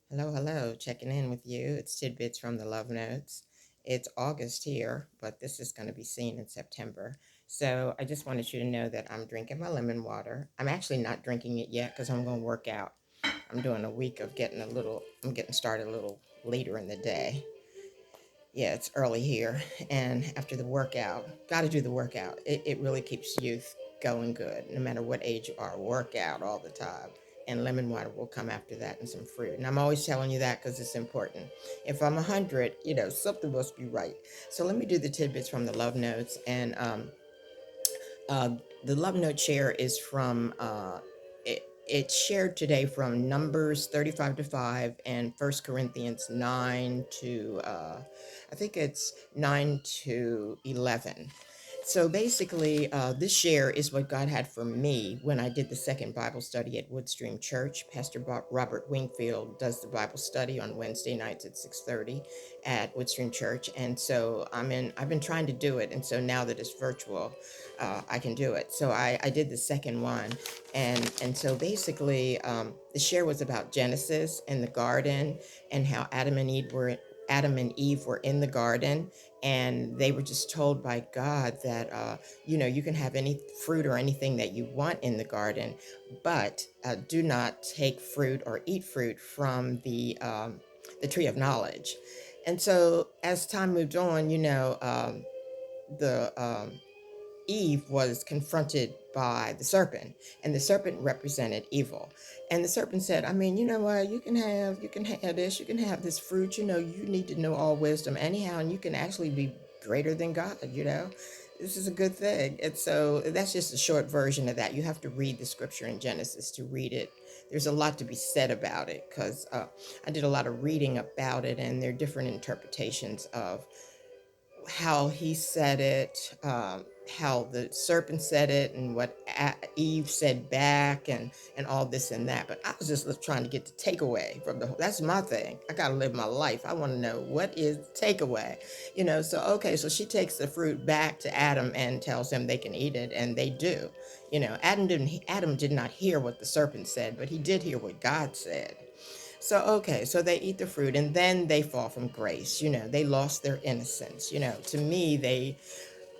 Hello, hello. Checking in with you. It's Tidbits from the Love Notes. It's August here, but this is going to be seen in September. So I just wanted you to know that I'm drinking my lemon water. I'm actually not drinking it yet because I'm going to work out. I'm doing a week of I'm getting started a little later in the day. Yeah, it's early here. And after the workout, got to do the workout. It really keeps youth going good, no matter what age you are. Workout all the time. And lemon water will come after that and some fruit. And I'm always telling you that because it's important. If I'm 100, something must be right. So let me do the tidbits from the love notes. And uh, the love note share is from it's shared today from Numbers 35 to 5 and First Corinthians 9 to I think it's 9 to 11. So basically, this share is what God had for me when I did the second Bible study at Woodstream Church. Pastor Robert Wingfield does the Bible study on Wednesday nights at 6:30 at Woodstream Church, and so I've been trying to do it, and so now that it's virtual, I can do it. So I did the second one, and so basically, the share was about Genesis and the garden and how Adam and Eve were in the garden, and they were just told by God that you can have any fruit or anything that you want in the garden, but do not take fruit or eat fruit from the tree of knowledge. And so as time moved on, the Eve was confronted by the serpent, and the serpent represented evil. And the serpent said, I mean, you know what, you can have this, you can have this fruit, you need to know all wisdom anyhow, and you can actually be greater than God. This is a good thing. And so that's just a short version of that. You have to read the scripture in Genesis to read it. There's a lot to be said about it because I did a lot of reading about it, and there are different interpretations of how he said it, how the serpent said it, and what Eve said back, and all this and that. But I was just trying to get the takeaway from the whole. That's my thing. I got to live my life. I want to know what is the takeaway. So okay, so she takes the fruit back to Adam and tells him they can eat it, and they do. Adam did not hear what the serpent said, but he did hear what God said. So, okay, so they eat the fruit and then they fall from grace. They lost their innocence. To me,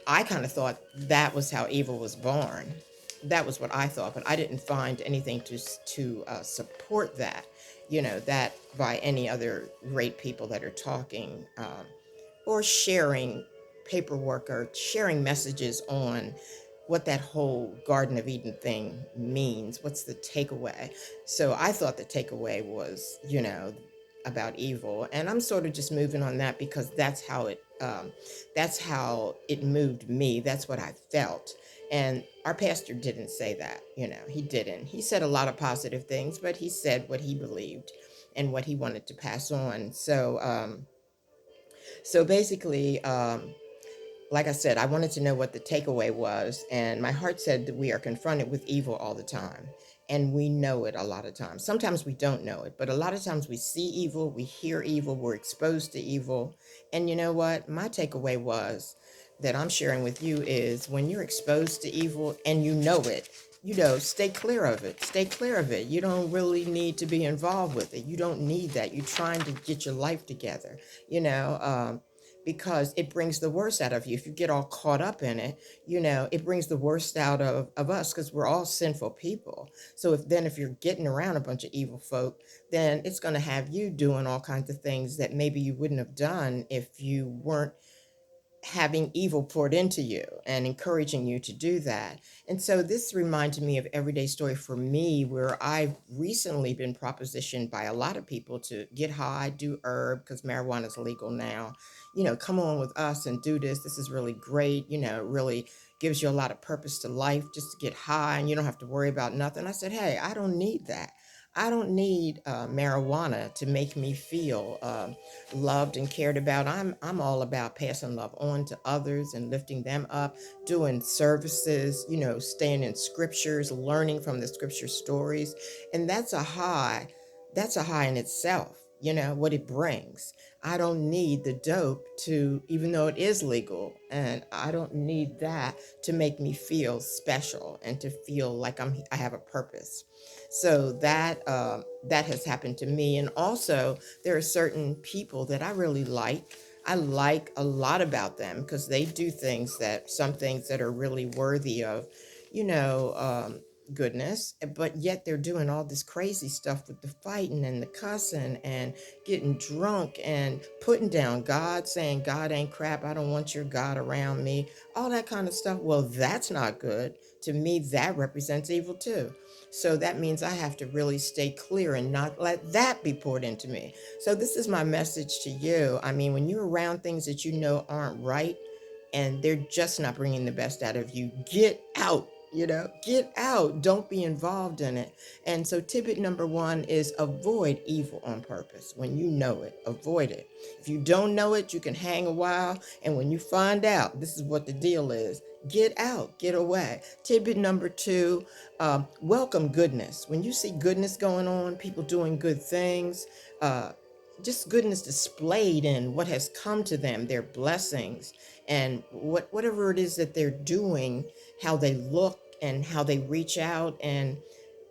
I kind of thought that was how evil was born. That was what I thought, but I didn't find anything to support that, that by any other great people that are talking or sharing paperwork or sharing messages on what that whole Garden of Eden thing means. What's the takeaway? So I thought the takeaway was, about evil, and I'm sort of just moving on that because that's how it moved me. That's what I felt. And our pastor didn't say that, he didn't. He said a lot of positive things, but he said what he believed and what he wanted to pass on. So basically, like I said, I wanted to know what the takeaway was, and my heart said that we are confronted with evil all the time, and we know it a lot of times. Sometimes we don't know it, but a lot of times we see evil, we hear evil, we're exposed to evil. And you know what? My takeaway was that I'm sharing with you is when you're exposed to evil and you know it, stay clear of it. Stay clear of it. You don't really need to be involved with it. You don't need that. You're trying to get your life together, you know. Because it brings the worst out of you. If you get all caught up in it, it brings the worst out of us because we're all sinful people. So if you're getting around a bunch of evil folk, then it's going to have you doing all kinds of things that maybe you wouldn't have done if you weren't having evil poured into you and encouraging you to do that. And so this reminded me of everyday story for me where I've recently been propositioned by a lot of people to get high, do herb because marijuana is legal now. Come on with us and do this. This is really great. It really gives you a lot of purpose to life just to get high and you don't have to worry about nothing. I said, hey, I don't need that. I don't need marijuana to make me feel loved and cared about. I'm all about passing love on to others and lifting them up, doing services, staying in scriptures, learning from the scripture stories. And that's a high in itself. what it brings. I don't need the dope to, even though it is legal, and I don't need that to make me feel special and to feel like I have a purpose. So that has happened to me. And also, there are certain people that I really like. I like a lot about them because they do some things that are really worthy of, you know, goodness, but yet they're doing all this crazy stuff with the fighting and the cussing and getting drunk and putting down God, saying God ain't crap, I don't want your God around me, all that kind of stuff. Well, that's not good. To me, that represents evil too. So that means I have to really stay clear and not let that be poured into me. So this is my message to you. I mean, when you're around things that you know aren't right and they're just not bringing the best out of you, get out. Get out. Don't be involved in it. And so, tidbit number one is avoid evil on purpose. When you know it, avoid it. If you don't know it, you can hang a while. And when you find out, this is what the deal is, get out, get away. Tidbit number two, welcome goodness. When you see goodness going on, people doing good things, just goodness displayed in what has come to them, their blessings, and whatever it is that they're doing, how they look and how they reach out, and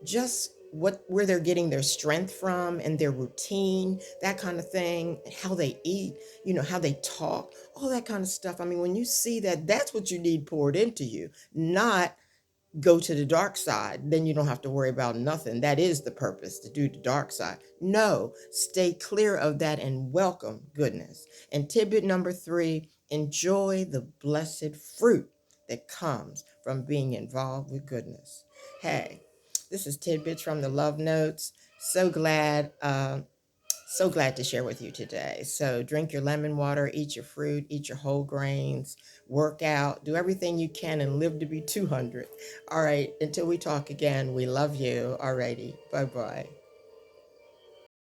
just where they're getting their strength from and their routine, that kind of thing, how they eat, how they talk, all that kind of stuff. I mean, when you see that, that's what you need poured into you, not go to the dark side, then you don't have to worry about nothing. That is the purpose, to do the dark side. No, stay clear of that and welcome goodness. And tidbit number three, enjoy the blessed fruit that comes from being involved with goodness. Hey, this is Tidbits from the Love Notes. So glad to share with you today. So drink your lemon water, eat your fruit, eat your whole grains, work out, do everything you can, and live to be 200. All right, until we talk again, we love you. All righty, bye-bye.